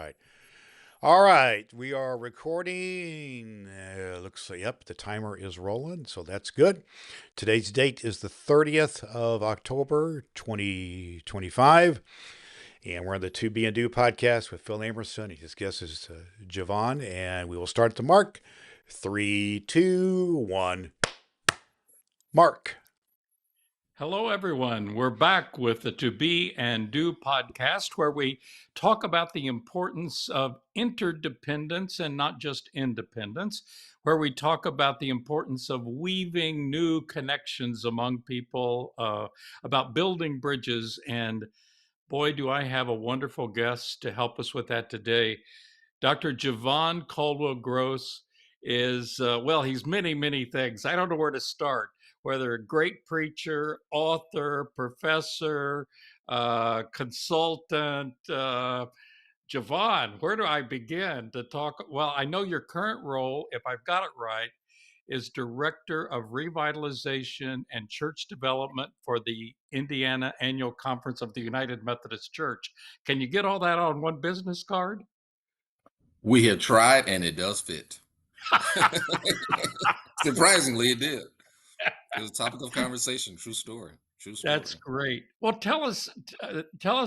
right. All right. We are recording. Looks like, yep, the timer is rolling. So that's good. Today's date is the 30th of October, 2025. And we're on the To Be and Do podcast with Phil Amerson. His guest is Javon. And we will start at the mark. 3, 2, 1. Mark. Hello, everyone. We're back with the To Be and Do podcast, where we talk about the importance of interdependence and not just independence, where we talk about the importance of weaving new connections among people, about building bridges. And boy, do I have a wonderful guest to help us with that today. Dr. Javon Caldwell Gross is, well, he's many, many things. I don't know where to start, whether a great preacher, author, professor, consultant. Javon, where do I begin to talk? Well, I know your current role, if I've got it right, is Director of Revitalization and Church Development for the Indiana Annual Conference of the United Methodist Church. Can you get all that on one business card? We have tried, and it does fit. Surprisingly, it did. It was a topic of conversation. True story. True That's story. great. Well, tell us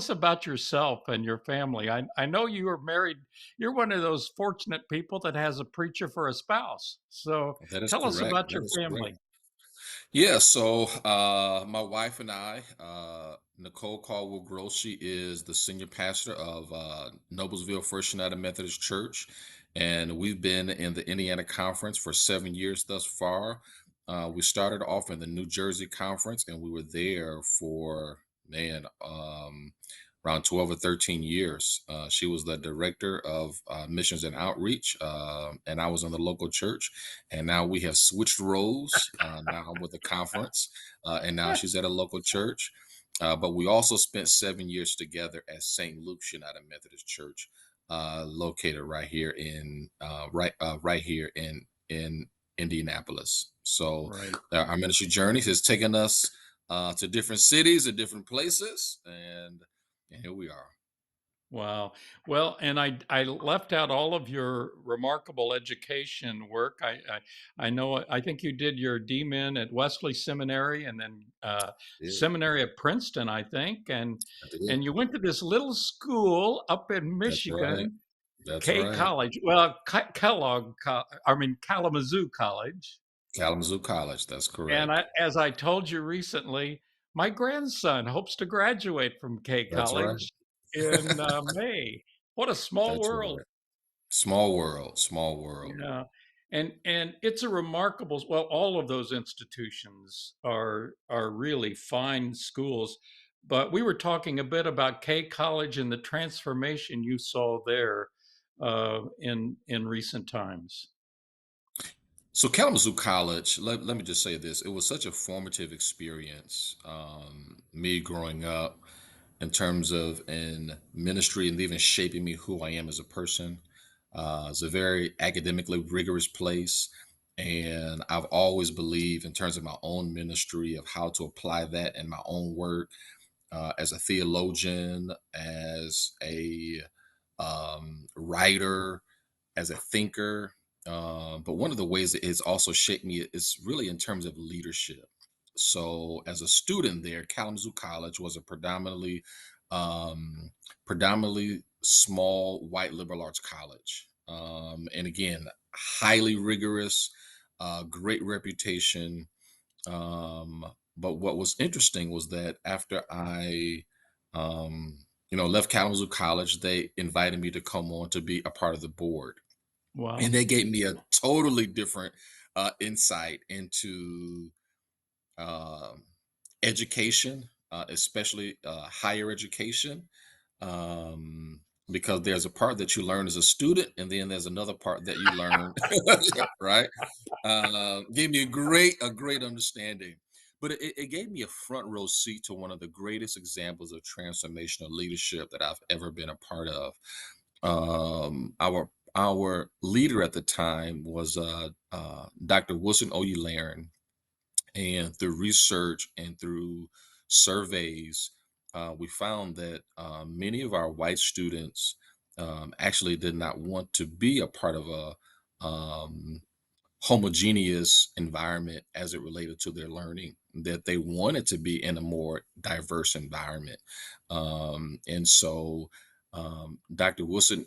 about yourself and your family. I know you are married. You're one of those fortunate people that has a preacher for a spouse. So That is tell us correct. about That your is correct. family. Yeah, so my wife and I, Nicole Caldwell Gross, she is the senior pastor of Noblesville First United Methodist Church. And we've been in the Indiana Conference for 7 years thus far. We started off in the New Jersey Conference, and we were there for, around 12 or 13 years. She was the director of missions and outreach, and I was in the local church. And now we have switched roles. Now I'm with the conference, and now she's at a local church. But we also spent 7 years together at St. Luke's United Methodist Church, located right here in Indianapolis. So Right. our ministry journey has taken us to different cities and different places, and here we are. Wow. Well, and I left out all of your remarkable education work. I know I think you did your DMin at Wesley Seminary and then Yeah, seminary at Princeton, I think, I did. and you went to this little school up in That's right. Michigan, That's K right. College. Well, I mean Kalamazoo College. Kalamazoo College. That's And correct. as I told you recently, my grandson hopes to graduate from K That's right. College in May. What a small That's world. right. Small world. Small world. Yeah. And it's a remarkable, well, all of those institutions are really fine schools. But we were talking a bit about K College and the transformation you saw there in recent times. So Kalamazoo College, let me just say this. It was such a formative experience, me growing up in terms of in ministry and even shaping me who I am as a person. It's a very academically rigorous place. And I've always believed in terms of my own ministry of how to apply that in my own work, as a theologian, as a writer, as a thinker. But one of the ways that it's also shaped me is really in terms of leadership. So, as a student there, Kalamazoo College was a predominantly small white liberal arts college, and again, highly rigorous, great reputation. But what was interesting was that after I left Kalamazoo College, they invited me to come on to be a part of the board, and Wow. they gave me a totally different insight into um education, especially higher education, um, because there's a part that you learn as a student, and then there's another part that you learn, right? Gave me a great understanding, but it gave me a front row seat to one of the greatest examples of transformational leadership that I've ever been a part of. Our leader at the time was Dr. Wilson Oyularen, and through research and through surveys, we found that many of our white students actually did not want to be a part of a homogeneous environment as it related to their learning, that they wanted to be in a more diverse environment. And so Dr. Wilson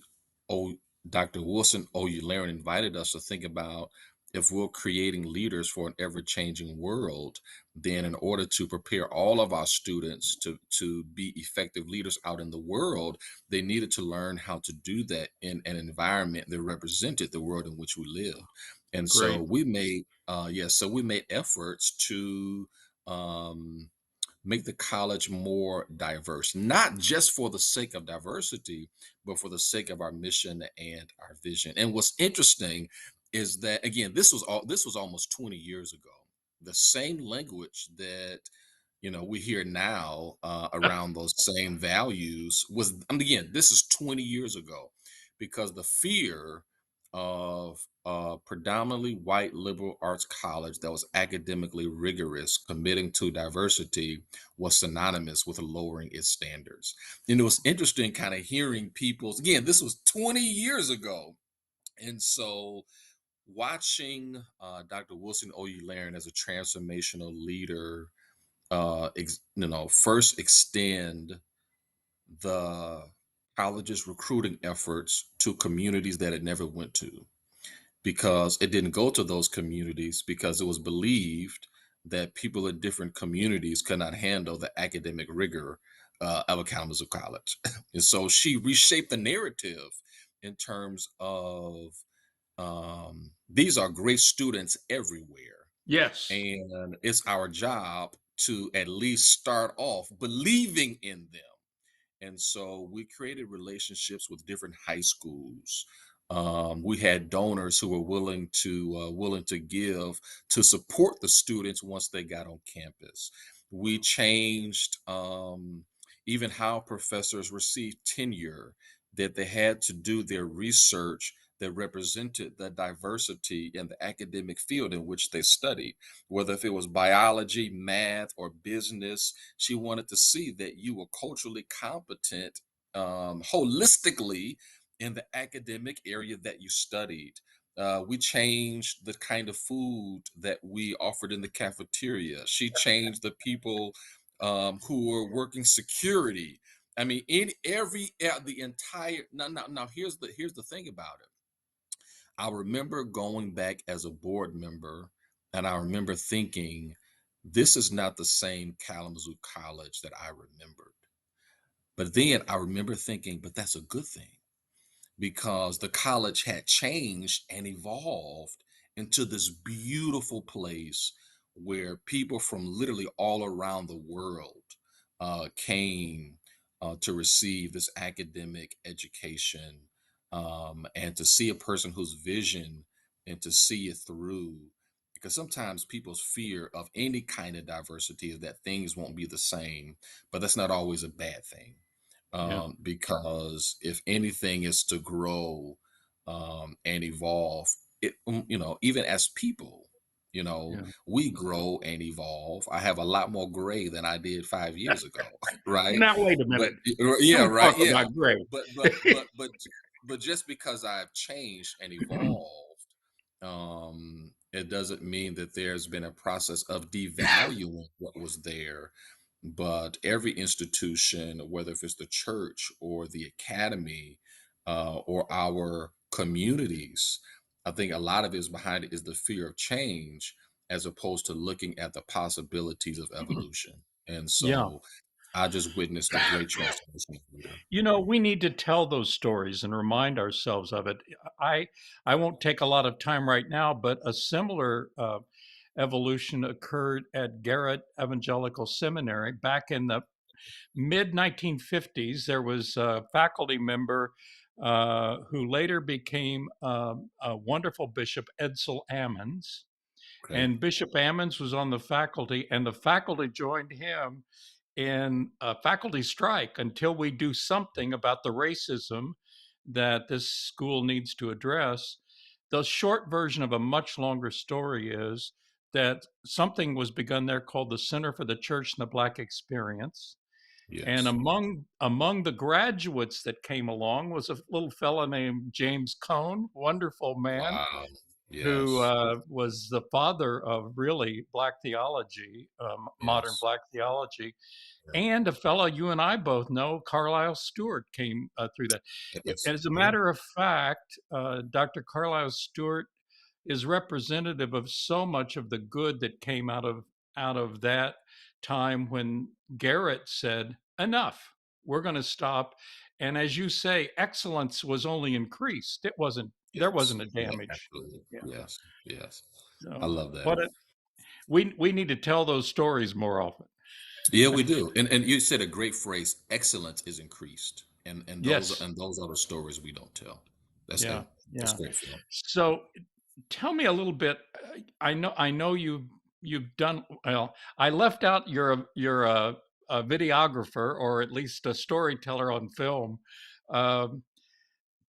O. Dr. Wilson O'Ularen invited us to think about, if we're creating leaders for an ever-changing world, then in order to prepare all of our students to be effective leaders out in the world, they needed to learn how to do that in an environment that represented the world in which we live. And so Great. we made efforts to um, make the college more diverse, not just for the sake of diversity, but for the sake of our mission and our vision. And what's interesting is that, again, this was almost 20 years ago. The same language that we hear now around those same values was, again, this is 20 years ago, because the fear of a predominantly white liberal arts college that was academically rigorous, committing to diversity, was synonymous with lowering its standards. And it was interesting kind of hearing people's, again, this was 20 years ago. And so watching Dr. Wilson O'Ularen as a transformational leader, first extend the college's recruiting efforts to communities that it never went to, because it didn't go to those communities because it was believed that people in different communities could not handle the academic rigor of a Kalamazoo College. And so she reshaped the narrative in terms of, these are great students everywhere, Yes. and it's our job to at least start off believing in them. And so we created relationships with different high schools. We had donors who were willing to give to support the students once they got on campus. We changed even how professors received tenure, that they had to do their research that represented the diversity in the academic field in which they studied, whether if it was biology, math, or business. She wanted to see that you were culturally competent, holistically, in the academic area that you studied. We changed the kind of food that we offered in the cafeteria. She changed the people who were working security. I mean, in the entire, now here's the thing about it. I remember going back as a board member, and I remember thinking, this is not the same Kalamazoo College that I remembered. But then I remember thinking, but that's a good thing, because the college had changed and evolved into this beautiful place where people from literally all around the world came to receive this academic education, and to see a person whose vision and to see it through. Because sometimes people's fear of any kind of diversity is that things won't be the same, but that's not always a bad thing, Yeah. because if anything is to grow and evolve, even as people, Yeah. we grow and evolve. I have a lot more gray than I did 5 years ago, right? Now wait a But minute. yeah, Don't right, talk yeah. about gray. But but but but but just because I've changed and evolved, it doesn't mean that there's been a process of devaluing what was there. But every institution, whether if it's the church or the academy, or our communities, I think a lot of it is behind it is the fear of change, as opposed to looking at the possibilities of evolution. And Yeah. so I just witnessed a great transformation leader. We need to tell those stories and remind ourselves of it. I I won't take a lot of time right now, but a similar evolution occurred at Garrett Evangelical Seminary back in the mid 1950s. There was a faculty member who later became a wonderful bishop, Edsel Ammons. Okay. And Bishop Ammons was on the faculty, and the faculty joined him in a faculty strike until we do something about the racism that this school needs to address. The short version of a much longer story is that something was begun there called the Center for the Church and the Black Experience. And Yes. among the graduates that came along was a little fella named James Cone, wonderful man, Wow. who Yes. was the father of really Black theology, modern Yes. Black theology, Yeah. and a fellow you and I both know, Carlisle Stewart, came through that. Yes. As a Yeah. matter of fact, Dr. Carlisle Stewart is representative of so much of the good that came out of that time when Garrett said, "Enough, we're going to stop." And as you say, excellence was only increased. There Yes. wasn't a Yeah. damage. Absolutely. Yeah. Yes. Yes. I So love that. what a, we need to tell those stories more often. Yeah, we do. And you said a great phrase, excellence is increased. Yes. And those are the stories we don't tell. That's Yeah. it. That's Yeah. great, Phil. So tell me a little bit. I know you've done well. I left out a videographer or at least a storyteller on film. Um,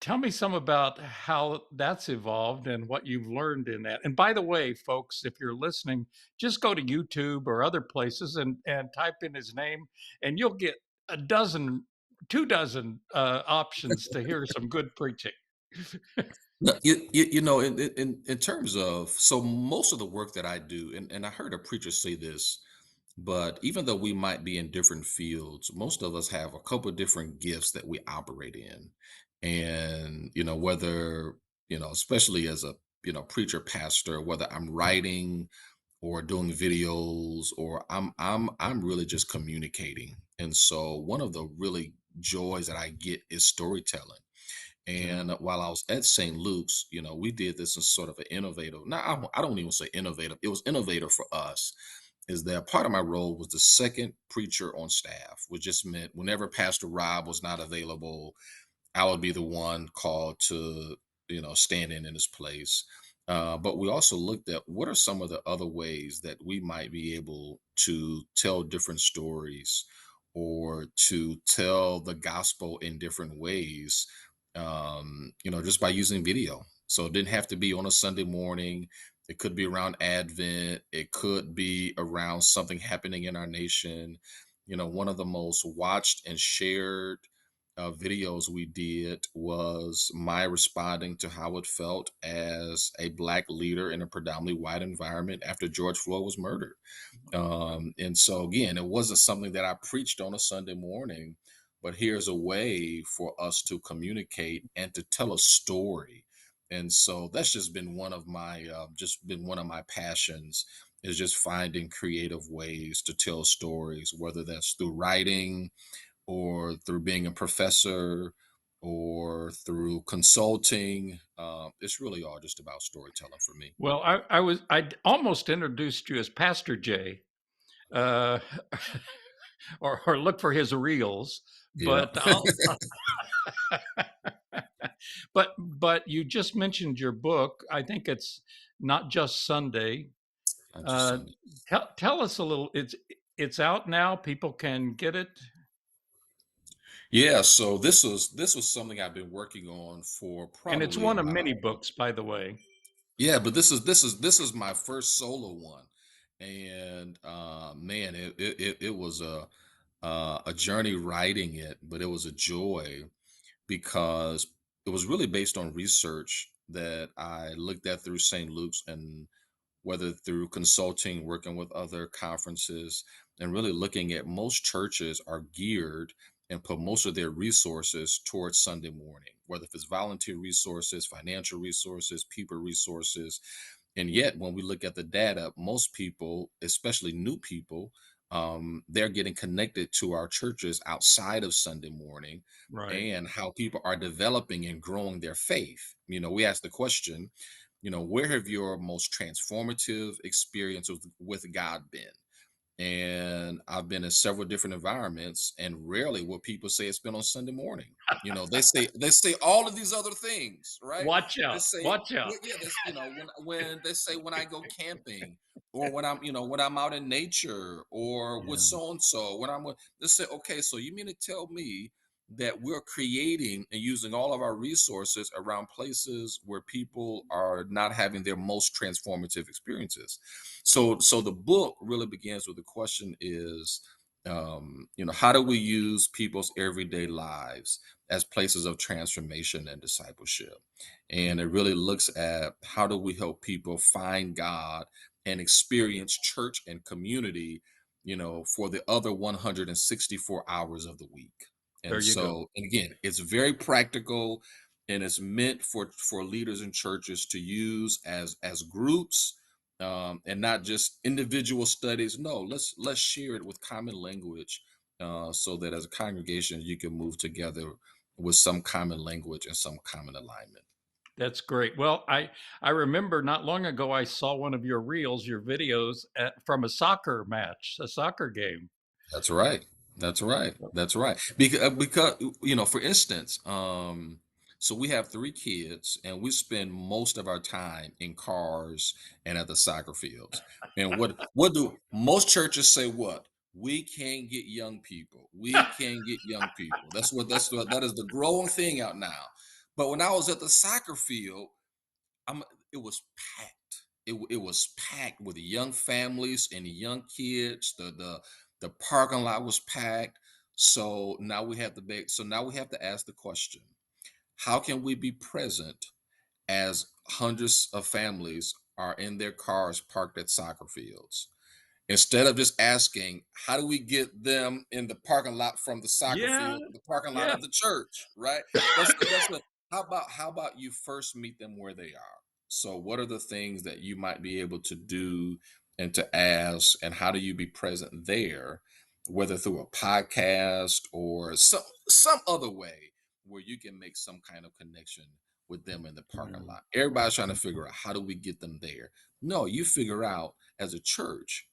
Tell me some about how that's evolved and what you've learned in that. And by the way, folks, if you're listening, just go to YouTube or other places and type in his name, and you'll get a dozen, 2 dozen options to hear some good preaching. No, in terms of, so most of the work that I do, and I heard a preacher say this, but even though we might be in different fields, most of us have a couple of different gifts that we operate in. And, whether, especially as a, preacher, pastor, whether I'm writing or doing videos, or I'm really just communicating. And so one of the really joys that I get is storytelling. Yeah. And while I was at St. Luke's, we did this as sort of an innovative. Now, I don't even say innovative. It was innovative for us. Is that part of my role was the second preacher on staff, which just meant whenever Pastor Rob was not available, I would be the one called to, stand in his place. But we also looked at what are some of the other ways that we might be able to tell different stories or to tell the gospel in different ways, just by using video. So it didn't have to be on a Sunday morning. It could be around Advent. It could be around something happening in our nation. One of the most watched and shared videos we did was my responding to how it felt as a Black leader in a predominantly white environment after George Floyd was murdered. And so, again, it wasn't something that I preached on a Sunday morning, but here's a way for us to communicate and to tell a story. And so that's just been one of my passions, is just finding creative ways to tell stories, whether that's through writing or through being a professor or through consulting. It's really all just about storytelling for me. Well, I almost introduced you as Pastor Jay, uh, or look for his reels, Yeah. but but you just mentioned your book. I think it's not just Sunday. Not just Uh, Sunday. tell us a little. It's out now. People can get it, Yeah, so this was something I've been working on for and it's probably one of about. many books, by the way. Yeah, but this is my first solo one. And man, it was a journey writing it, but it was a joy because it was really based on research that I looked at through St. Luke's, and whether through consulting, working with other conferences, and really looking at most churches are geared and put most of their resources towards Sunday morning, whether if it's volunteer resources, financial resources, people resources. And yet, when we look at the data, most people, especially new people, they're getting connected to our churches outside of Sunday morning, Right. and how people are developing and growing their faith. We ask the question, where have your most transformative experiences with God been? And I've been in several different environments, and rarely will people say it's been on Sunday morning. They say all of these other things, right? Watch They out! say, Watch out! well, yeah, this, when they say when I go camping, or when I'm out in nature, or with Yeah. so and so, when I'm with, they say, okay, so you mean to tell me that we're creating and using all of our resources around places where people are not having their most transformative experiences? So the book really begins with the question is, How do we use people's everyday lives as places of transformation and discipleship? And it really looks at how do we help people find God and experience church and community, for the other 164 hours of the week. There And you go. so, and again, it's very practical, and it's meant for leaders and churches to use as groups, and not just individual studies. No, let's share it with common language, so that as a congregation you can move together with some common language and some common alignment. That's great. Well, I remember not long ago I saw one of your reels, your videos from a soccer match, a soccer game. That's right. That's right. That's right. Because for instance, so we have three kids, and we spend most of our time in cars and at the soccer fields. And what do most churches say? What we can't get young people. We can't get young people. That is the growing thing out now. But when I was at the soccer field, I'm it was packed. It was packed with young families and young kids. The parking lot was packed. So now we have to ask the question: how can we be present as hundreds of families are in their cars parked at soccer fields? Instead of just asking, how do we get them in the parking lot from the soccer Yeah, field to the parking lot yeah. of the church, right? That's the how about you first meet them where they are? So what are the things that you might be able to do and to ask, and how do you be present there, whether through a podcast or some other way where you can make some kind of connection with them in the parking lot? Everybody's trying to figure out, how do we get them there? No, you figure out as a church,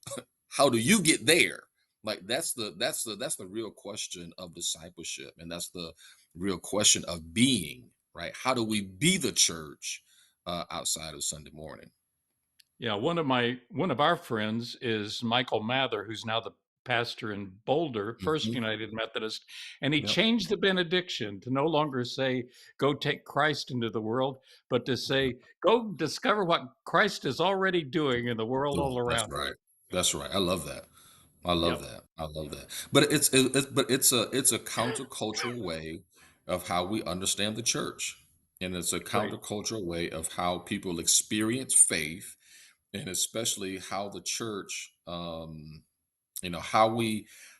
how do you get there? Like that's the real question of discipleship, and that's the real question of being, right? How do we be the church outside of Sunday morning? Yeah, one of our friends is Michael Mather, who's now the pastor in Boulder, First Mhm. United Methodist, and he Yep. changed the benediction to no longer say "Go take Christ into the world," but to say "Go discover what Christ is already doing in the world all That's around right. That's right. I love that. I you." love Yep, that. I love that. But it's a countercultural way of how we understand the church, and it's a great. countercultural way of how people experience faith, and especially how the church,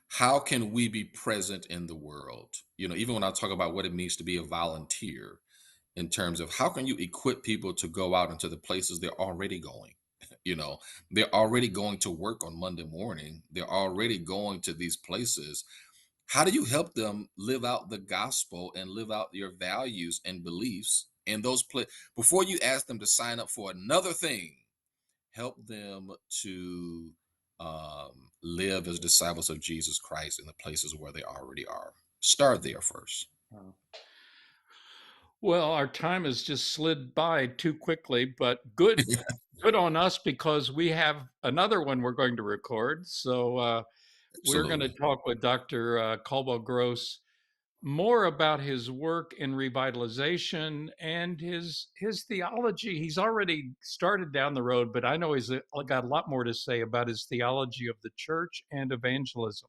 how can we be present in the world? Even when I talk about what it means to be a volunteer, in terms of how can you equip people to go out into the places they're already going. you know they're already going to work on Monday morning. They're already going to these places. How do you help them live out the gospel and live out your values and beliefs in those places before you ask them to sign up for another thing? Help them to live as disciples of Jesus Christ in the places where they already are. Start there first. Wow. Well, our time has just slid by too quickly, but good on us because we have another one we're going to record. So we're going to Absolutely. talk with Dr. Caldwell Gross more about his work in revitalization and his theology. He's already started down the road, but I know he's got a lot more to say about his theology of the church and evangelism.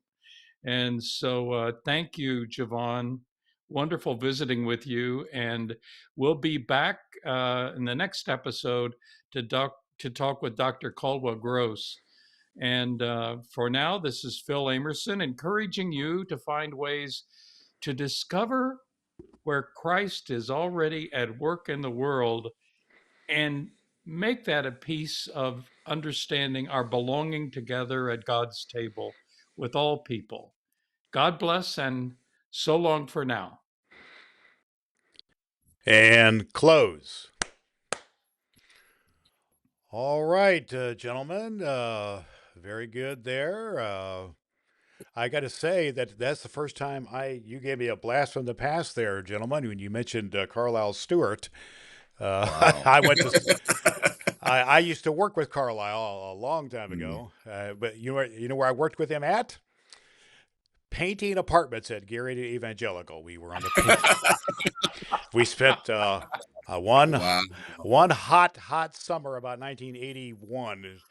And so, thank you, Javon. Wonderful visiting with you, and we'll be back in the next episode to talk with Dr. Caldwell Gross. And for now, this is Phil Amerson encouraging you to find ways to discover where Christ is already at work in the world and make that a piece of understanding our belonging together at God's table with all people. God bless and so long for now. And close. All right, gentlemen. Very good there. I got to say that's the first time you gave me a blast from the past there, gentlemen, when you mentioned Carlisle Stewart. Wow. I went to I used to work with Carlisle a long time Mm. ago, but you know where I worked with him at? Painting apartments at Gary Evangelical. We were on the paint. We spent one Wow. one hot summer about 1981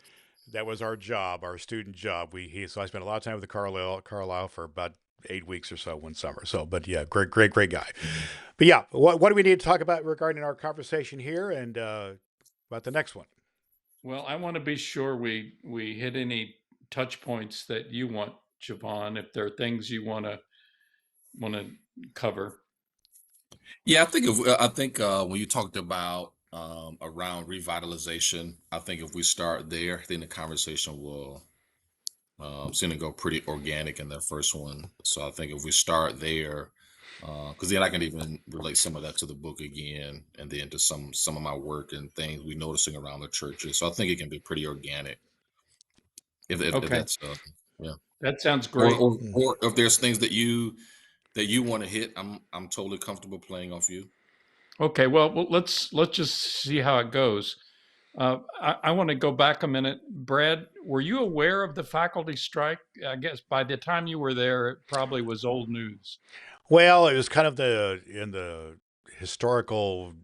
That was our job, our student job. So I spent a lot of time with the Carlisle for about 8 weeks or so one summer. So, but yeah, great guy. But yeah, what do we need to talk about regarding our conversation here and about the next one? Well, I want to be sure we hit any touch points that you want, Javon, if there are things you want to cover. Yeah, I think when you talked about around revitalization, I think if we start there, then the conversation will seem to go pretty organic in that first one. So I think if we start there, because then I can even relate some of that to the book again, and then to some of my work and things we noticing around the churches. So I think it can be pretty organic if Okay, that's yeah. that sounds Or, great. or or if there's things that you want to hit, I'm totally comfortable playing off you. Okay, well, let's just see how it goes. I want to go back a minute. Brad, were you aware of the faculty strike? I guess by the time you were there, it probably was old news. Well, it was kind of in the historical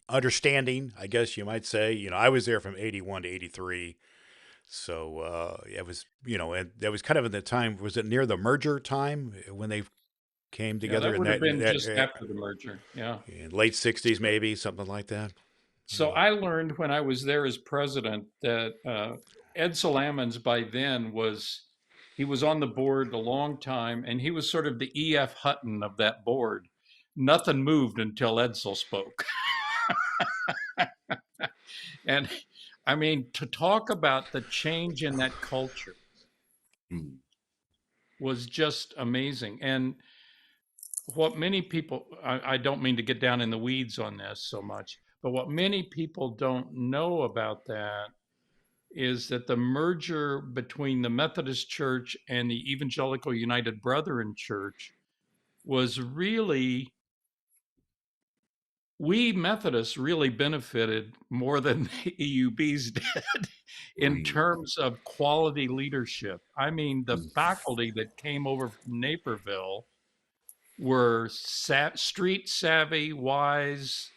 understanding, I guess you might say. I was there from 81 to 83. So it was, and that was kind of in the time, was it near the merger time when they came Yeah, together that in would have been that just after the merger. Yeah. in late 60s, maybe something like that? So I learned when I was there as president that Edsel Ammons by then he was on the board a long time, and he was sort of the E.F. Hutton of that board. Nothing moved until Edsel spoke. And I mean, to talk about the change in that culture Mm, was just amazing. And what many people, I don't mean to get down in the weeds on this so much, but what many people don't know about that is that the merger between the Methodist Church and the Evangelical United Brethren Church was really, we Methodists really benefited more than the EUBs did in mm, terms of quality leadership. I mean, the mm, faculty that came over from Naperville were street savvy, wise,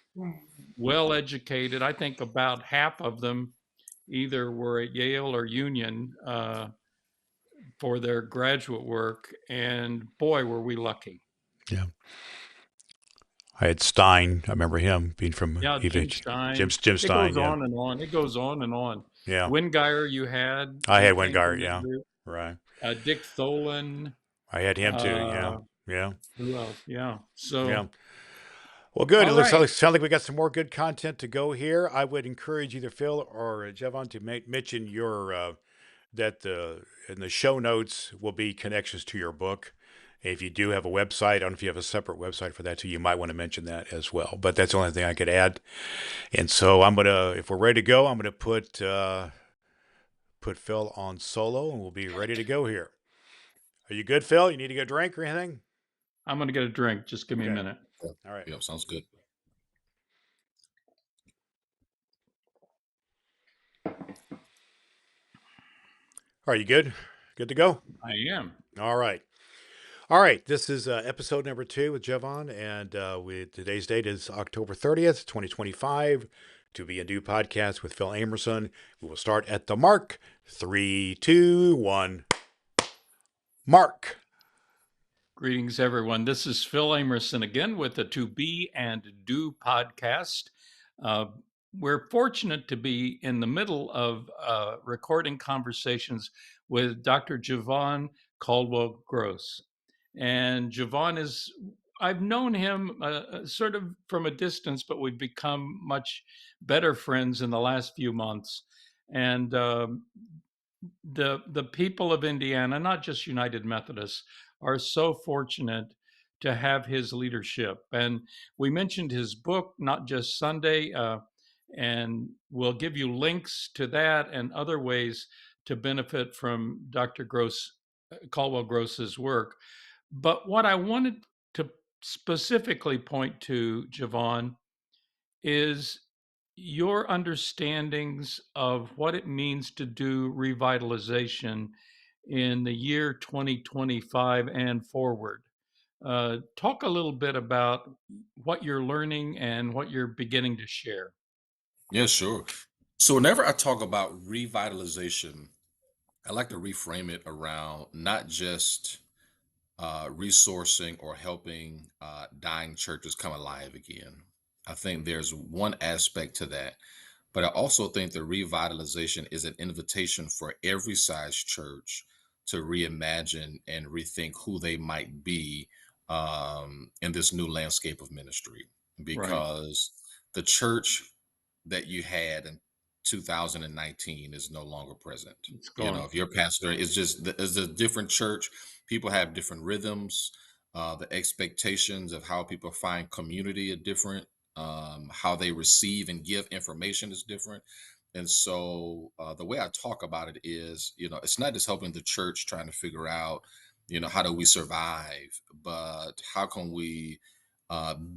well educated. I think about half of them either were at Yale or Union for their graduate work, and boy, were we lucky. Yeah. I had Stein. I remember him being from Yeah, Jim Jim Stein. It Stein. goes Yeah. on and on. It goes on and on. Yeah. Wingeier, you had I he had one came guy. from that Yeah. group. Right. Dick Tholen. I had him too. Yeah. Uh, Yeah. who else? Yeah. Yeah. So, Well, good. all It right. sounds like we got some more good content to go here. I would encourage either Phil or Javon to mention your that in the show notes will be connections to your book. If you do have a website, I don't know if you have a separate website for that too. You might want to mention that as well. But that's the only thing I could add. And so if we're ready to go, I'm gonna put Phil on solo, and we'll be ready to go here. Are you good, Phil? You need to get a drink or anything? I'm going to get a drink. Just give me a Okay. minute. yeah, All right. yeah, sounds good. Are you good? Good to go? I am. All right. All right. This is episode number 2 with Javon, and today's date is October 30th, 2025. To be a new podcast with Phil Amerson. We will start at the mark. 3, 2, 1. Mark. Greetings, everyone. This is Phil Amerson again with the To Be and Do podcast. Uh, we're fortunate to be in the middle of recording conversations with Dr. Javon Caldwell Gross. And Javon I've known him sort of from a distance, but we've become much better friends in the last few months. And the people of Indiana, not just United Methodists, are so fortunate to have his leadership. And we mentioned his book, Not Just Sunday, and we'll give you links to that and other ways to benefit from Dr. Caldwell Gross's work. But what I wanted to specifically point to, Javon, is your understandings of what it means to do revitalization in the year 2025 and forward. Talk a little bit about what you're learning and what you're beginning to share. Yeah, sure. So whenever I talk about revitalization, I like to reframe it around not just resourcing or helping dying churches come alive again. I think there's one aspect to that, but I also think the revitalization is an invitation for every size church to reimagine and rethink who they might be in this new landscape of ministry. Right. Because the church that you had in 2019 is no longer present. It's You know, gone. if your pastor is just is a different church, people have different rhythms. The expectations of how people find community are different. How they receive and give information is different. And so the way I talk about it is, it's not just helping the church trying to figure out, how do we survive, but how can we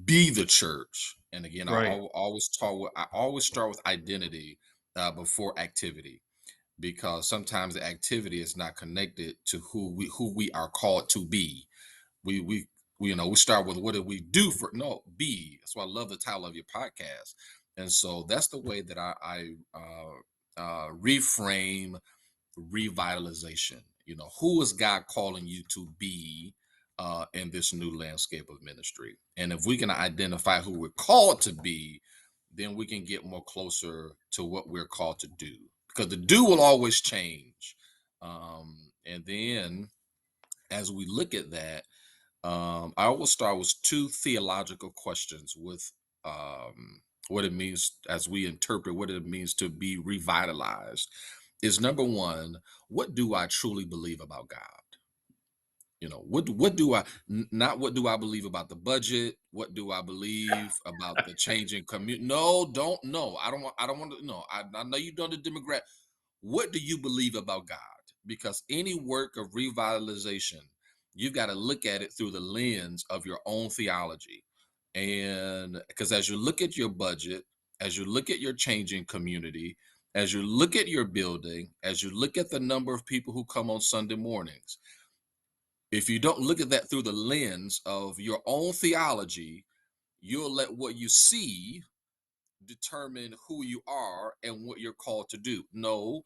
be the church. And again, Right. I always start with identity before activity, because sometimes the activity is not connected to who we are called to be. We start with what do we do for no be. That's why I love the title of your podcast. And so that's the way that I reframe revitalization. Who is God calling you to be in this new landscape of ministry? And if we can identify who we're called to be, then we can get more closer to what we're called to do. Because the do will always change. And then as we look at that, I always start with two theological questions with what it means as we interpret what it means to be revitalized. Is number one, what do I truly believe about God? What do not what do I believe about the budget? What do I believe about the changing community? No, don't know. I don't want to know. I know you done the demographic. What do you believe about God? Because any work of revitalization, you've got to look at it through the lens of your own theology. And because as you look at your budget, as you look at your changing community, as you look at your building, as you look at the number of people who come on Sunday mornings, if you don't look at that through the lens of your own theology, you'll let what you see determine who you are and what you're called to do. No,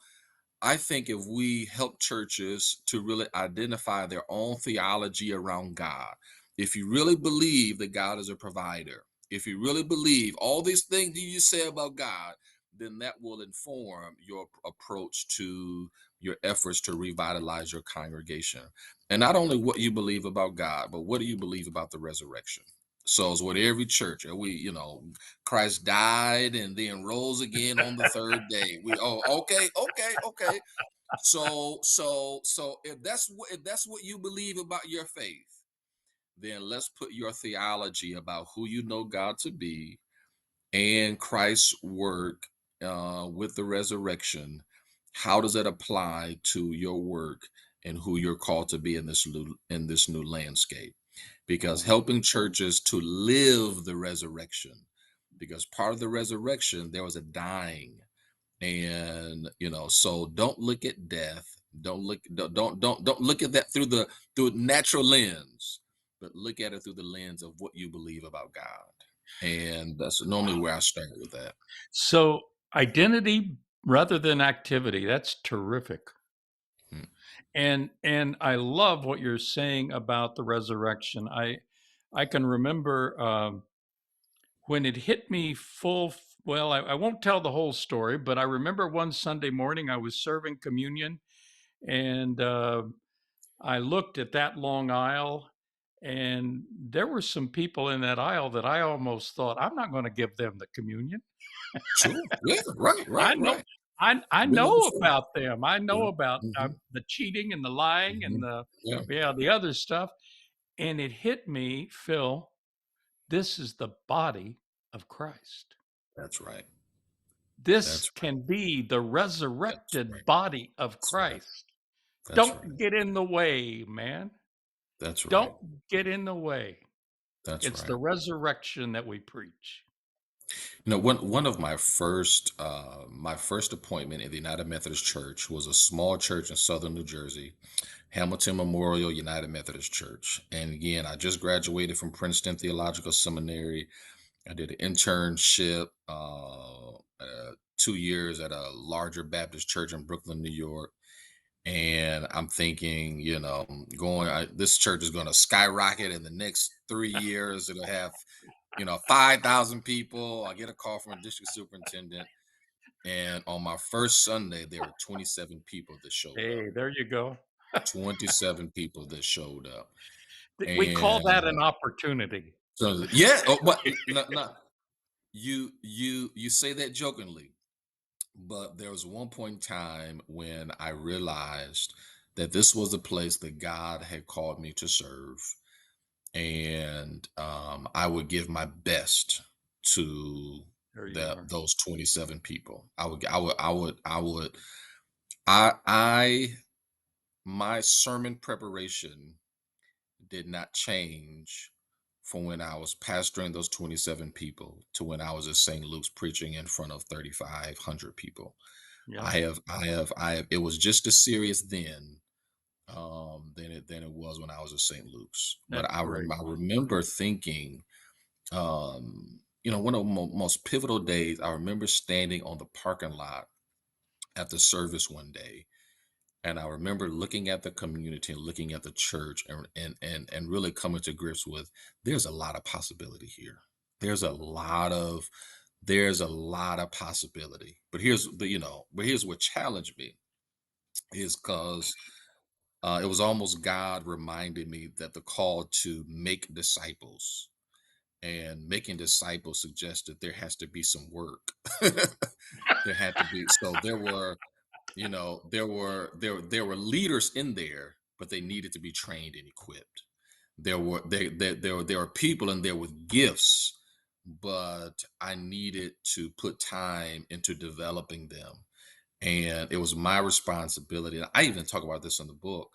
I think if we help churches to really identify their own theology around God, if you really believe that God is a provider, if you really believe all these things that you say about God, then that will inform your approach to your efforts to revitalize your congregation. And not only what you believe about God, but what do you believe about the resurrection? So it's with every church. Christ died and then rose again on the third day. Okay. So if that's what you believe about your faith, then let's put your theology about who you know God to be and Christ's work with the resurrection. How does that apply to your work and who you're called to be in this new landscape? Because Mhm. helping churches to live the resurrection, because part of the resurrection there was a dying. And so don't look at death, don't look at that through natural lens, but look at it through the lens of what you believe about God. And that's normally where I start with that. So, identity rather than activity, that's terrific. Mm. And I love what you're saying about the resurrection. I can remember when it hit me well, I won't tell the whole story, but I remember one Sunday morning I was serving communion, and I looked at that long aisle, and there were some people in that aisle that I almost thought, I'm not going to give them the communion. Sure, yeah, right, I right, know right. I Been there know before. about them. I Yeah. know about, Hmm. the cheating and the lying and Hmm. the Yeah, yeah, the other stuff, and it hit me, Phil, this is the body of Christ. that's right. This That's right. can be the That's right. resurrected body of That's right. Christ. That's right. Don't get in the way, man. That's right. Don't get in the way. That's It's right. the resurrection that we preach. One of my first appointment in the United Methodist Church was a small church in southern New Jersey, Hamilton Memorial United Methodist Church. And again, I just graduated from Princeton Theological Seminary, I did an internship 2 years at a larger Baptist church in Brooklyn, New York. And I'm thinking, this church is going to skyrocket in the next 3 years. It'll have, 5,000 people. I get a call from a district superintendent. And on my first Sunday, there were 27 people that showed up. Hey, there you go. 27 people that showed up. We call that And an opportunity. so, yeah, oh, but no, you say that jokingly, but there was one point in time when I realized that this was a place that God had called me to serve, and I would give my best to There you that are. those 27 people. I my sermon preparation did not change from when I was pastoring those 27 people to when I was at St. Luke's preaching in front of 3,500 people. Yeah, I have, it was just as serious then, than it was when I was at St. Luke's. But that's great. I remember thinking, one of the most pivotal days, I remember standing on the parking lot at the service one day, and I remember looking at the community and looking at the church, and really coming to grips with, there's a lot of possibility here. There's a lot of possibility. But here's what challenged me is because it was almost God reminded me that the call to make disciples, and making disciples suggested there has to be some work. There had to be. So there were leaders in there, but they needed to be trained and equipped. There were people in there with gifts, but I needed to put time into developing them. And it was my responsibility. And I even talk about this in the book,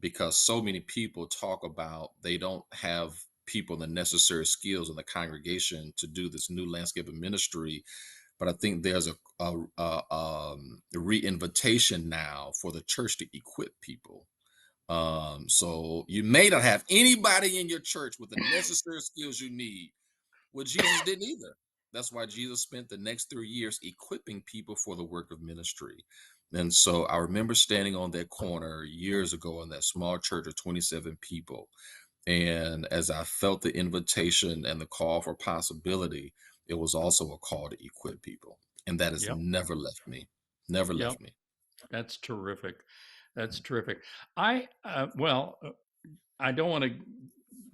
because so many people talk about they don't have people the necessary skills in the congregation to do this new landscape of ministry. But I think there's a re-invitation now for the church to equip people. So you may not have anybody in your church with the necessary skills you need. Well, Jesus didn't either. That's why Jesus spent the next 3 years equipping people for the work of ministry. And so I remember standing on that corner years ago in that small church of 27 people. And as I felt the invitation and the call for possibility, it was also a call to equip people. And that has Yep, never left me. Never yep. left me. That's terrific. That's terrific. I don't want to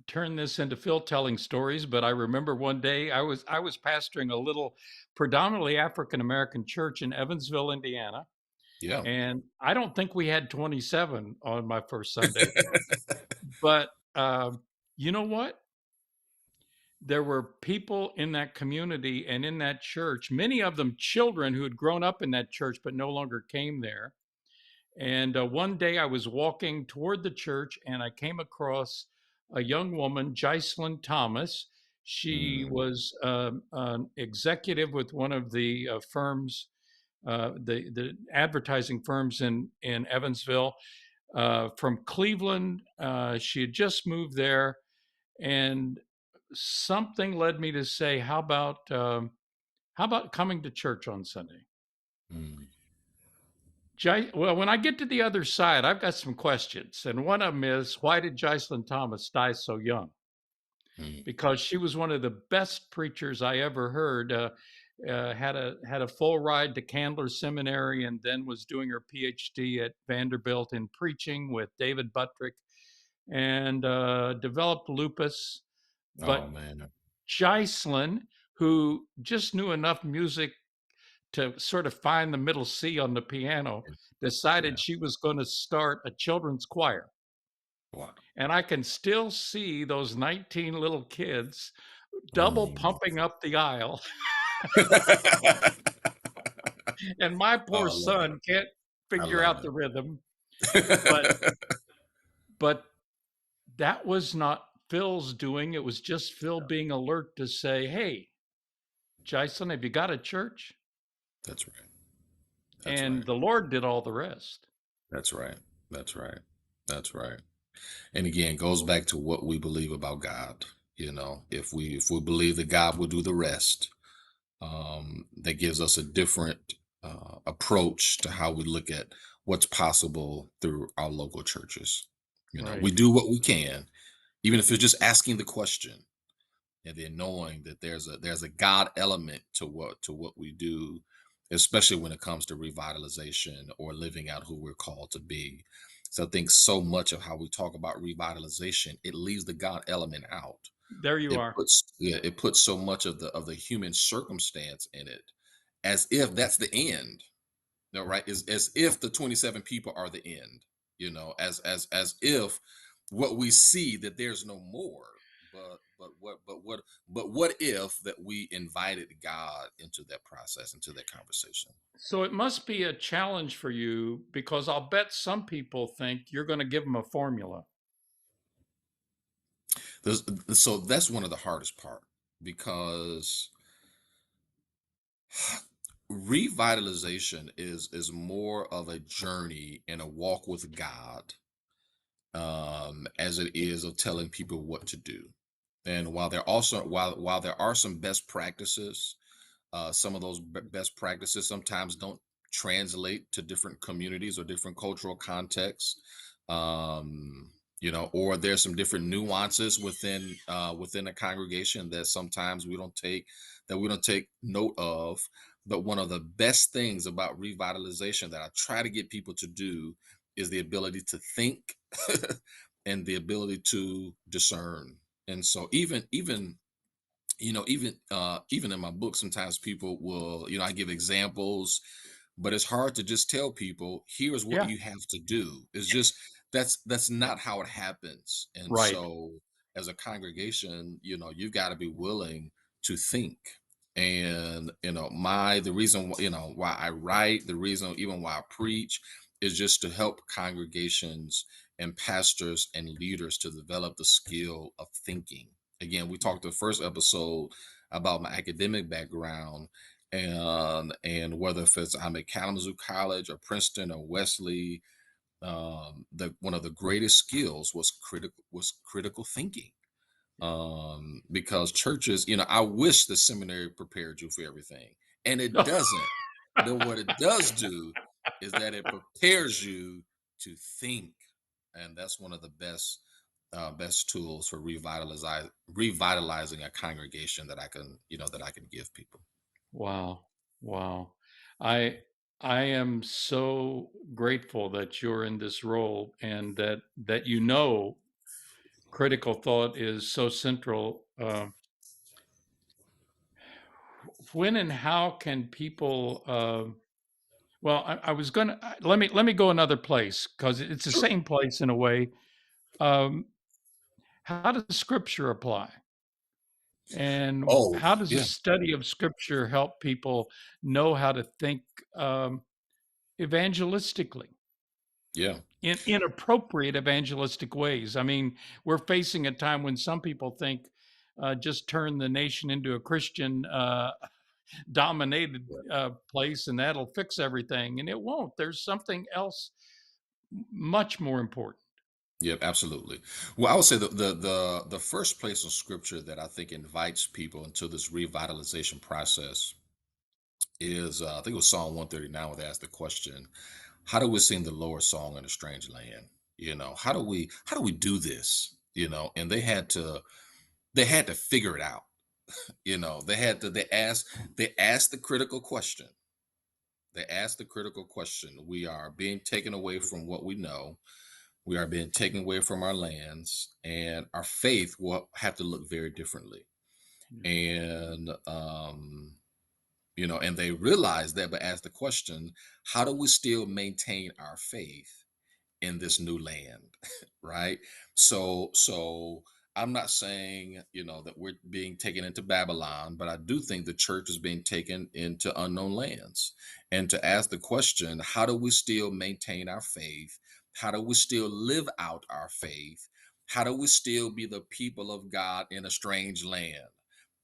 turn this into Phil telling stories, but I remember one day I was pastoring a little predominantly African American church in Evansville, Indiana, Yeah. and I don't think we had 27 on my first Sunday, but you know what? There were people in that community and in that church, many of them children who had grown up in that church but no longer came there. And one day I was walking toward the church and I came across a young woman, Jicelyn Thomas. She Mm, was an executive with one of the firms, the advertising firms in Evansville, from Cleveland. She had just moved there, and something led me to say, how about coming to church on Sunday? mm, Well, when I get to the other side, I've got some questions. And one of them is, why did Jocelyn Thomas die so young? mm. Because she was one of the best preachers I ever heard. Had a full ride to Candler Seminary, and then was doing her PhD at Vanderbilt in preaching with David Buttrick, and developed lupus. Oh But man. Jocelyn, who just knew enough music to sort of find the middle C on the piano, Yeah. decided Yeah. she was going to start a children's choir. Wow. And I can still see those 19 little kids double Mm. pumping up the aisle. And my Oh, poor I love it. son can't I figure love out the it. rhythm. But but that was not Phil's doing. It was just Phil being alert to say, hey, Jason, have you got a church? That's right. That's And right. the Lord did all the rest. That's right. That's right. That's right. And again, goes back to what we believe about God. If we believe that God will do the rest, that gives us a different approach to how we look at what's possible through our local churches. We Right. do what we can, even if it's just asking the question, and then knowing that there's a God element to what we do, especially when it comes to revitalization or living out who we're called to be. So I think so much of how we talk about revitalization, it leaves the God element out. There you It are. puts yeah, it puts so much of the human circumstance in it, as if that's the end. No, right? As if the 27 people are the end, as if what we see that there's no more. But what if that we invited God into that process, into that conversation? So it must be a challenge for you because I'll bet some people think you're going to give them a formula. There's, so that's one of the hardest part, because revitalization is more of a journey and a walk with God, as it is of telling people what to do. And while there are some best practices, some of those best practices sometimes don't translate to different communities or different cultural contexts. Or there's some different nuances within a congregation that sometimes we don't take note of. But one of the best things about revitalization that I try to get people to do is the ability to think and the ability to discern. And so even in my book, sometimes people will, I give examples, but it's hard to just tell people, here's what Yeah. you have to do. It's just that's not how it happens. And Right. so as a congregation, you've got to be willing to think. And the reason why I write, the reason even why I preach, is just to help congregations and pastors and leaders to develop the skill of thinking. Again, we talked the first episode about my academic background, and whether if I'm at Kalamazoo College or Princeton or Wesley, the one of the greatest skills was critical thinking. Because churches, I wish the seminary prepared you for everything, and it doesn't. But what it does do is that it prepares you to think, and that's one of the best tools for revitalizing a congregation that I can give people. Wow. Wow. I I am so grateful that you're in this role and that critical thought is so central. When and how can people well, I was gonna let me go another place because it's the Sure. same place in a way. Um, how does scripture apply? And Oh, how does the yeah, study of scripture help people know how to think um, evangelistically yeah, in appropriate evangelistic ways? I mean, we're facing a time when some people think just turn the nation into a Christian dominated yeah, place and that'll fix everything. And it won't. There's something else much more important. yep, absolutely. Well, I would say the first place in scripture that I think invites people into this revitalization process is, I think it was Psalm 139, where they asked the question, how do we sing the Lord's song in a strange land? How do we do this? And they had to figure it out. They asked the critical question. They asked the critical question. We are being taken away from what we know. We are being taken away from our lands, and our faith will have to look very differently. Yeah. And they realized that, but asked the question, how do we still maintain our faith in this new land? Right? So I'm not saying, that we're being taken into Babylon, but I do think the church is being taken into unknown lands. And to ask the question, how do we still maintain our faith? How do we still live out our faith? How do we still be the people of God in a strange land?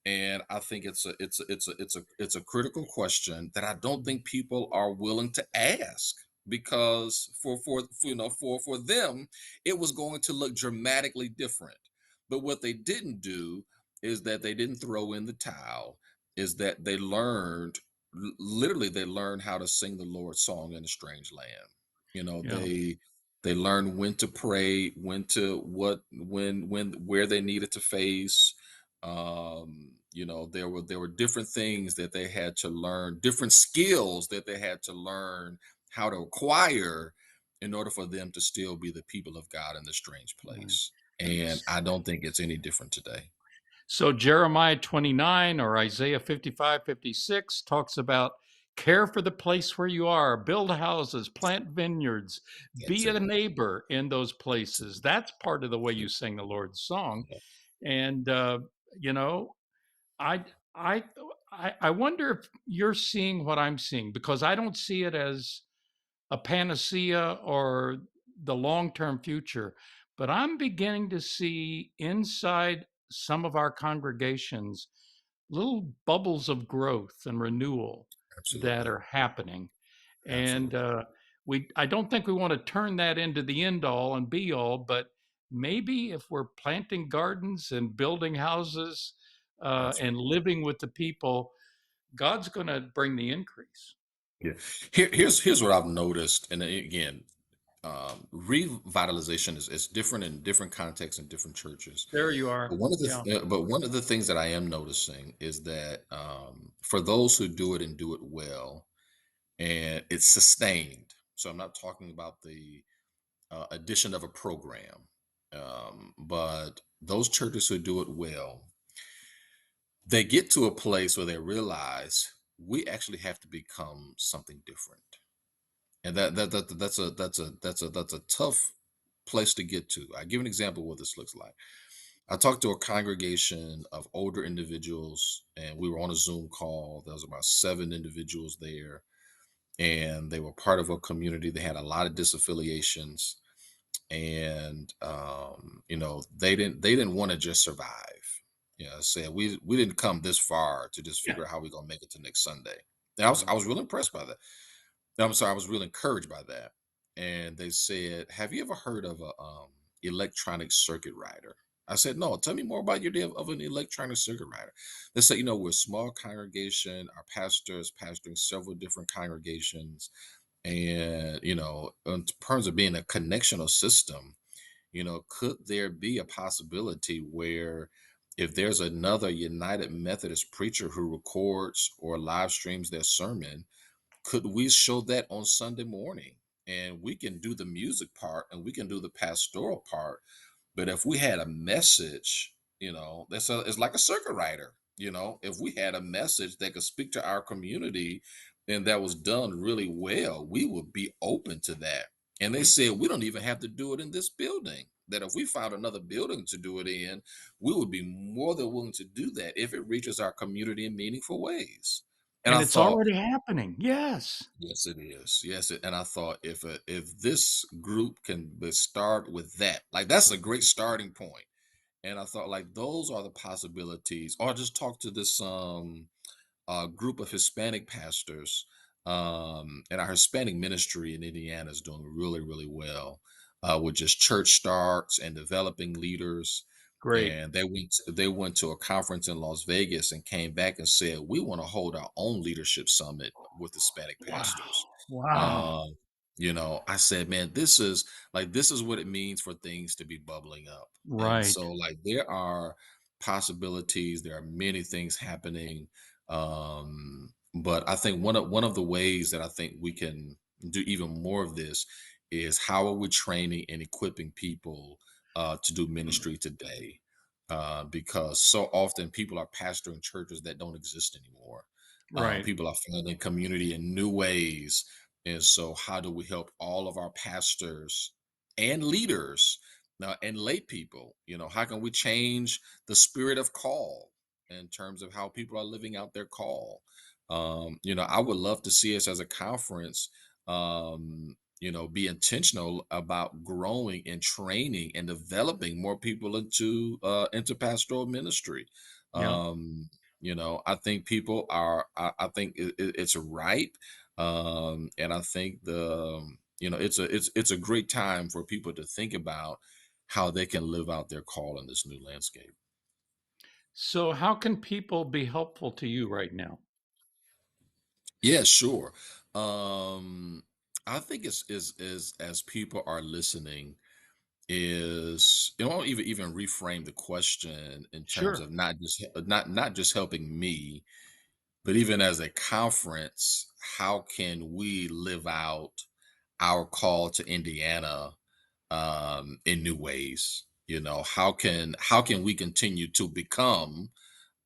And I think it's a critical question that I don't think people are willing to ask, because for them it was going to look dramatically different. But what they didn't do is that they didn't throw in the towel, is that they learned, literally they learned how to sing the Lord's song in a strange land. You know, Yeah. they learned when to pray, when to what when where they needed to face. You know, there were different things that they had to learn, different skills that they had to learn how to acquire in order for them to still be the people of God in this strange Yeah. place. And I don't think it's any different today. So Jeremiah 29 or Isaiah 55, 56 talks about care for the place where you are, build houses, plant vineyards, That's be a it. neighbor in those That's it. places. That's part of the way Yeah, you sing the Lord's song. yeah, And you know, I I I wonder if you're seeing what I'm seeing, because I don't see it as a panacea or the long-term future, but I'm beginning to see inside some of our congregations little bubbles of growth and renewal that absolutely. are happening. And Absolutely. we I don't think we want to turn that into the end all and be all, but maybe if we're planting gardens and building houses and Absolutely. living with the people, God's going to bring the increase. Yeah. Here's what I've noticed. And again, revitalization is different in different contexts and different churches. There you are. Yeah. But one of the things that I am noticing is that for those who do it and do it well, and it's sustained. So I'm not talking about the addition of a program, but those churches who do it well, they get to a place where they realize we actually have to become something different, and that's a tough place to get to. I give an example of what this looks like. I talked to a congregation of older individuals, and we were on a Zoom call. There was about 7 individuals there, and they were part of a community. They had a lot of disaffiliations, and you know, they didn't want to just survive. You know, said we didn't come this far to just Yeah. figure out how we're gonna make it to next Sunday. And I was really impressed by that. I'm sorry, I was really encouraged by that. And they said, "Have you ever heard of a electronic circuit rider?" I said, "No. Tell me more about your day of an electronic circuit rider." They said, "You know, we're a small congregation. Our pastor is pastoring several different congregations, and you know, in terms of being a connectional system, you know, could there be a possibility where if there's another United Methodist preacher who records or live streams their sermon, could we show that on Sunday morning? And we can do the music part and we can do the pastoral part. But if we had a message, you know, it's like a circuit rider. You know, if we had a message that could speak to our community and that was done really well, we would be open to that." And they said, "We don't even have to do it in this building. That if we found another building to do it in, we would be more than willing to do that if it reaches our community in meaningful ways." And And I it's thought, already happening. Yes. yes, it is. Yes, and I thought if this group can start with that, like that's a great starting point. And I thought like those are the possibilities. Or just talk to this group of Hispanic pastors, and our Hispanic ministry in Indiana is doing really, really well with just church starts and developing leaders. Great. And they went to a conference in Las Vegas and came back and said, "We want to hold our own leadership summit with Hispanic pastors." Wow. Wow. Um, you know, I said, "Man, this is what it means for things to be bubbling up." And Right. so, like, there are possibilities. There are many things happening, but I think one of the ways that I think we can do even more of this is how are we training and equipping people to do ministry today? Because so often people are pastoring churches that don't exist anymore. Right. People are finding community in new ways, and so how do we help all of our pastors and leaders and lay people? You know, how can we change the spirit of call in terms of how people are living out their call? You know, I would love to see us as a conference, you know, be intentional about growing and training and developing more people into pastoral ministry. Yeah. Um, you know, I think people are. I think it's ripe, and I think you know, it's a great time for people to think about. how they can live out their call in this new landscape. So, how can people be helpful to you right now? Yeah, sure. Um, I think is as people are listening, is even reframe the question in terms Sure. of not just helping me, but even as a conference, how can we live out our call to Indiana in new ways? How can we continue to become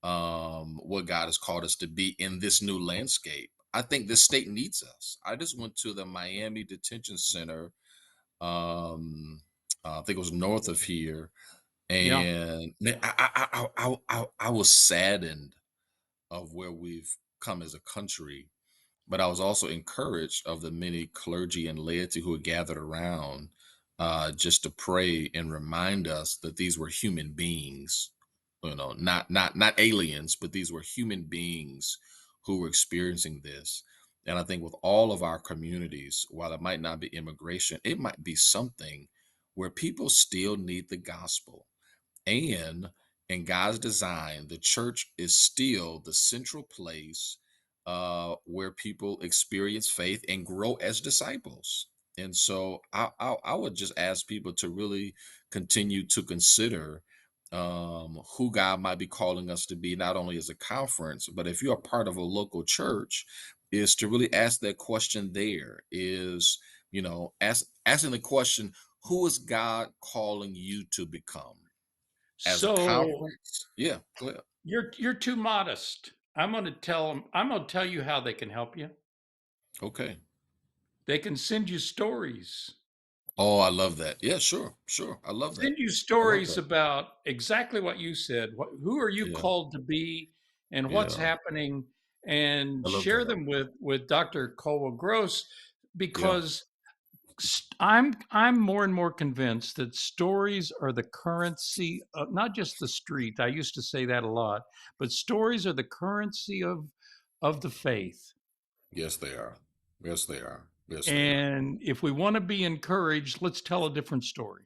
what God has called us to be in this new landscape? I think this state needs us. I just went to the Miami Detention Center. I think it was north of here, Yeah. and man, I was saddened of where we've come as a country, but I was also encouraged of the many clergy and laity who had gathered around, just to pray and remind us that these were human beings, not aliens, but these were human beings who were experiencing this. And I think with all of our communities, while it might not be immigration, it might be something where people still need the gospel. And in God's design, the church is still the central place where people experience faith and grow as disciples. And so I would just ask people to really continue to consider who God might be calling us to be, not only as a conference, but if you're a part of a local church, is to really ask that question. There is, asking the question, who is God calling you to become? As a So, conference? Yeah, go ahead. you're too modest. I'm going to tell them. I'm going to tell you how they can help you. Okay. They can send you stories. Oh, I love that. Yeah, sure, sure. I love that. Send you I love stories that. about exactly what you said. Who are you Yeah, called to be, and what's yeah. happening, and I love share that. them with Dr. Caldwell Gross, Yeah. because I'm more and more convinced that stories are the currency of not just the street. I used to say that a lot, but stories are the currency of the faith. Yes, they are. Yes, they are. Yes, they are. And if we want to be encouraged, let's tell a different story.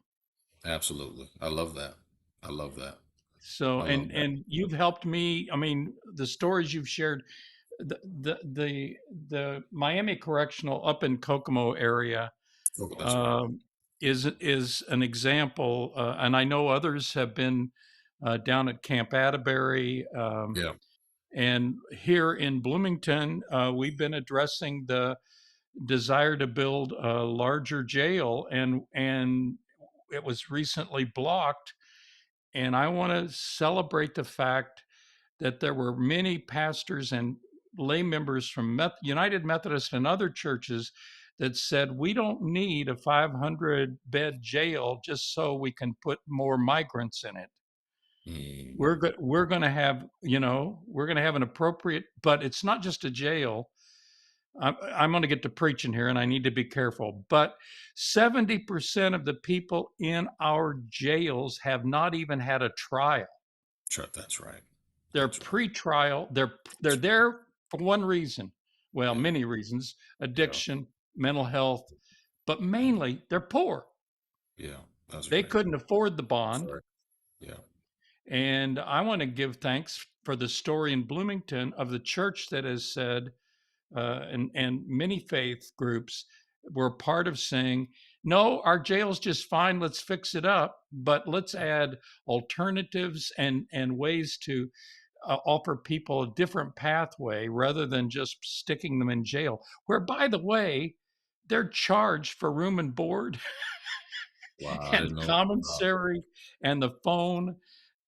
Absolutely. I love that. I love that. So, I love that. and you've helped me. I mean, the stories you've shared, the Miami Correctional up in Kokomo area, Oh, that's right. um, is an example, and I know others have been down at Camp Atterbury, Yeah. and here in Bloomington, we've been addressing the desire to build a larger jail, and it was recently blocked. And I want to celebrate the fact that there were many pastors and lay members from United Methodist and other churches that said we don't need a 500 bed jail just so we can put more migrants in it. Mm, We're going to have, we're going to have an appropriate, but it's not just a jail. I'm going to get to preaching here and I need to be careful, but 70% of the people in our jails have not even had a trial. that's right. They're That's right. pre-trial. They're That's right. there for one reason. Well, Yeah. many reasons: Yeah. addiction, mental health, but mainly they're poor. Yeah. That's They right. couldn't afford the That's bond. right. Yeah. And I want to give thanks for the story in Bloomington of the church that has said, and many faith groups were part of saying, no, our jail's just fine. Let's fix it up, but let's add alternatives and ways to offer people a different pathway rather than just sticking them in jail, where, by the way, they're charged for room and board Wow. I and didn't know. Wow. commissary and the phone.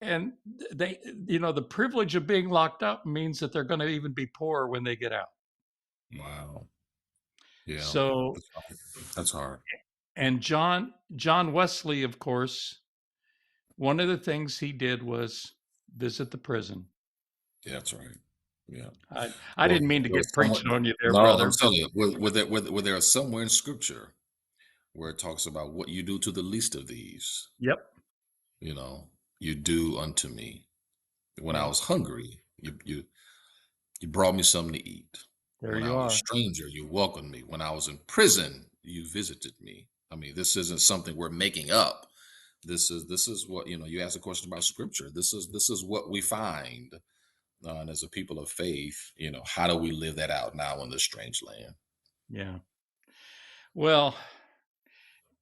And they, the privilege of being locked up means that they're going to even be poorer when they get out. Wow. Yeah. So, That's hard. That's hard. and John Wesley, of course, one of the things he did was visit the prison. Yeah, that's right. Yeah. I Well, didn't mean to there was get somewhere, preaching on you there, no, I'm brother. telling you, where there is somewhere in scripture where it talks about what you do to the least of these, Yep. you know, you do unto me. When I Yeah. was hungry, you brought me something to eat. There When I you was a are. stranger, you welcomed me. When I was in prison, you visited me. I mean, this isn't something we're making up. This is what, you ask a question about scripture. This is what we find. And as a people of faith, how do we live that out now in this strange land? Yeah. Well,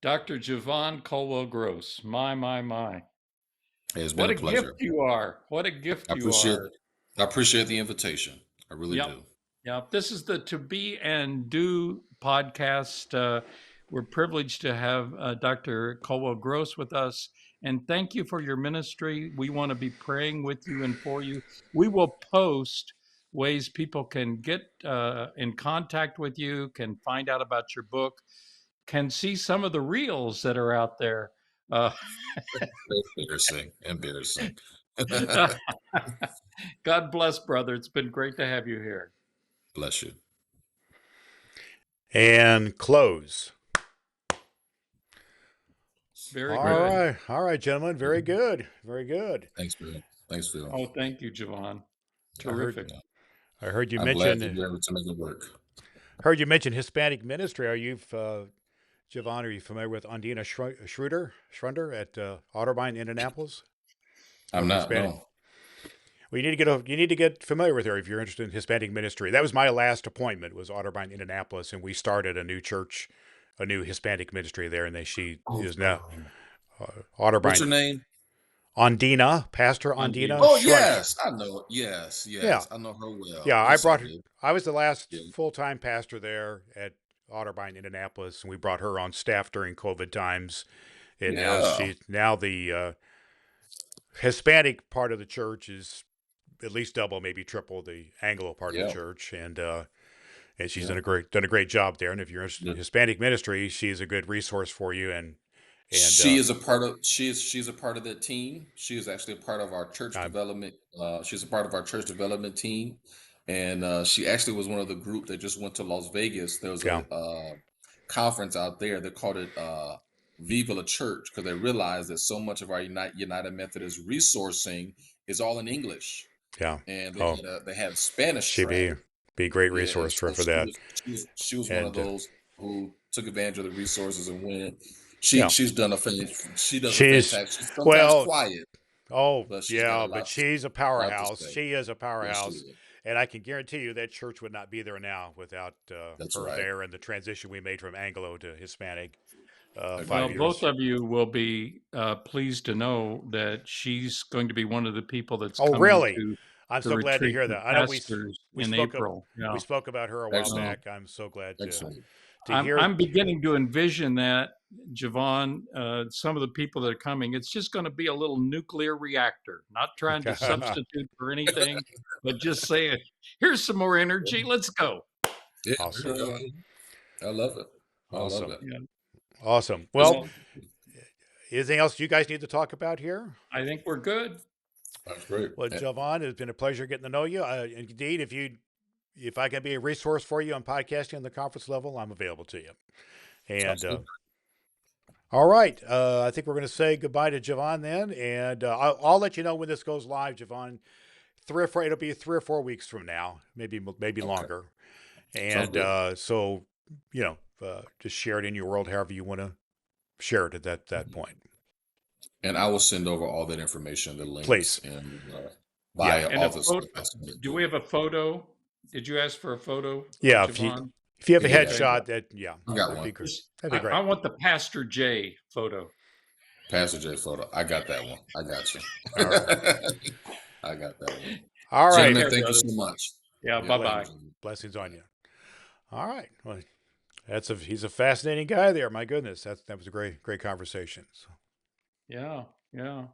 Dr. Javon Caldwell Gross, my. It's been What a a gift pleasure. you are. What a I gift you appreciate are. I appreciate the invitation. I really Yep. do. Yep. This is the To Be and Do podcast. We're privileged to have Dr. Caldwell Gross with us. And thank you for your ministry. We want to be praying with you and for you. We will post ways people can get in contact with you, can find out about your book, can see some of the reels that are out there. Uh, Embarrassing. God bless, brother. It's been great to have you here. Bless you. And close. Very All good. right. All right, gentlemen. Very good. Very good. Thanks, Phil. Thanks, Phil. Oh, thank you, Javon. I heard Terrific. I heard you I'm glad to mention be able to make it work. Hispanic ministry. Are you Javon, are you familiar with Andina Schrunder at Otterbein, Indianapolis? I'm With not, Hispanic. no. Well, you need to get familiar with her if you're interested in Hispanic ministry. That was my last appointment, was Otterbein, Indianapolis, and we started a new church, a new Hispanic ministry there, and she Oh, is now what's Otterbein. your name? Pastor Andina Undine. Oh, Schrunder. yes, I know. Yes, Yeah, yes, I know her well. yeah. Yes, I do. I was the last Yeah. full-time pastor there at Otterbein, Indianapolis, and we brought her on staff during COVID times. And Yeah. now the Hispanic part of the church is at least double, maybe triple the Anglo part of the Yeah. church, and she's Yeah. done a great job there. And if you're interested in The- Hispanic ministry, she's a good resource for you. And She is a part of she's a part of that team. She is actually a part of our church I'm development. She's a part of our church development team, and she actually was one of the group that just went to Las Vegas. There was yeah, a conference out there. They called it Viva la Church because they realized that so much of our United Methodist resourcing is all in English, yeah. and Oh, they had a Spanish she'd track. be a great Yeah, resource so for that. she was one of And those who took advantage of the resources and went. yeah, She's done she does a she's fantastic. She's sometimes well, quiet, oh but she's got yeah, but she's a a lot to powerhouse. say. She is a Yes, she powerhouse. is. And I can guarantee you that church would not be there now without That's her right. there and the transition we made from Anglo to Hispanic Well, 5 Agreed. both years. of you will be pleased to know that she's going to be one of the people that's Oh, coming really? to I'm the so glad to retreat hear for that. I know pastors we in spoke April. we Yeah. spoke about her a while Excellent. back. I'm so glad Excellent. to I'm hear. I'm beginning to envision that, Javon, some of the people that are coming, it's just going to be a little nuclear reactor, not trying to substitute for anything, but just saying, here's some more energy. Let's go. Yeah, Awesome, there you go. I love it. I love awesome, it. Yeah. awesome. It's, Well, Well, anything else you guys need to talk about here? I think we're good. that's great. Well, Javon, it's been a pleasure getting to know you. Indeed, if I can be a resource for you on podcasting on the conference level, I'm available to you. And Sounds good. all right, I think we're going to say goodbye to Javon then, and I'll let you know when this goes live, Javon. It'll be 3 or 4 weeks from now, maybe Okay. longer. Sounds And good. so just share it in your world however you want to share it at that point. And I will send over all that information, the links, Please, and yeah, via And all a the photo, stuff that's going to do do. we have a photo? Did you ask for a photo, yeah. Javon? If you have a Yeah, Okay. headshot, I got that'd be one. great. Just, That'd be I great. want the Pastor J photo. Pastor J photo. I got that one. I got you. All right, I got that one. all Take right. Gentlemen, care, thank you brother. so much. Yeah, Yeah, bye Ble- thank you, bye. gentlemen. Blessings on you. All right. Well, he's a fascinating guy there. My goodness, that was a great conversation. So, Yeah, yeah.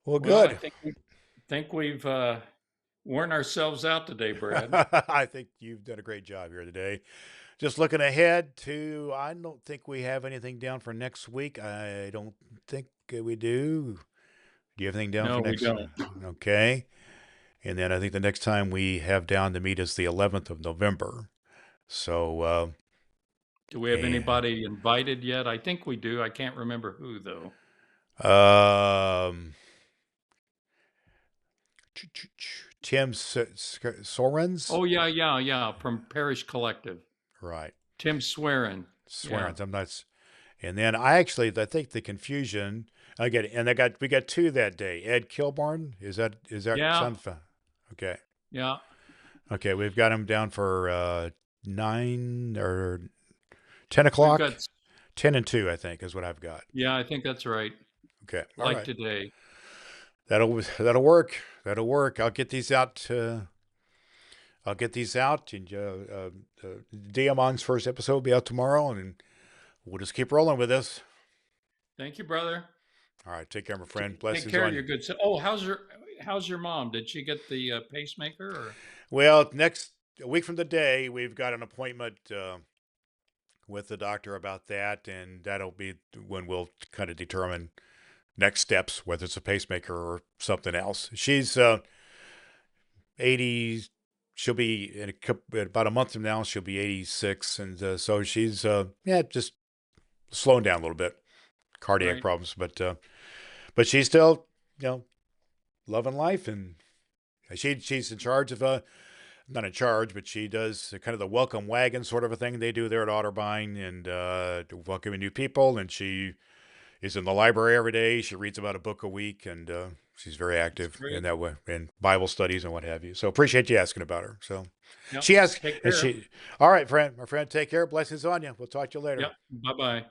well, Well, I good. think we've worn ourselves out today, Brad. I think you've done a great job here today. Just looking ahead to, I don't think we have anything down for next week. I don't think we do. Do you have anything down No, for we next? don't. Okay. And then I think the next time we have down to meet is the 11th of November. So, Do we have anybody invited yet? I think we do. I can't remember who though. Tim Sorens? Oh yeah, from Parish Collective. Right. Tim Swearin. Yeah. Swearens. I'm not. And then I think the confusion again, and we got two that day. Ed Kilborn, is that Yeah. sound fun? Okay. Yeah. Okay, we've got him down for 9 or 10 We've o'clock. got, 10 and 2, I think, is what I've got. yeah, I think that's right. Okay. All Like right. today. That'll work. That'll work. I'll get these out. I'll get these out. And Diamon's first episode will be out tomorrow, and we'll just keep rolling with this. Thank you, brother. All right. Take care, my friend. Take Blessings care on of you. your good self. Oh, how's your mom? Did she get the pacemaker? Or? Well, a week from today, we've got an appointment with the doctor about that, and that'll be when we'll kind of determine next steps, whether it's a pacemaker or something else. She's 80. She'll be in about a month from now. She'll be 86, and so she's just slowing down a little bit, cardiac Right. problems, but she's still loving life, and she's in charge of not in charge, but she does kind of the welcome wagon sort of a thing they do there at Otterbein, and welcoming new people. And she is in the library every day. She reads about a book a week, and she's very active in that way, in Bible studies and what have you. So appreciate you asking about her. So Yep. she asked, Take and care. all right, my friend, take care. Blessings on you. We'll talk to you later. Yep. Bye-bye.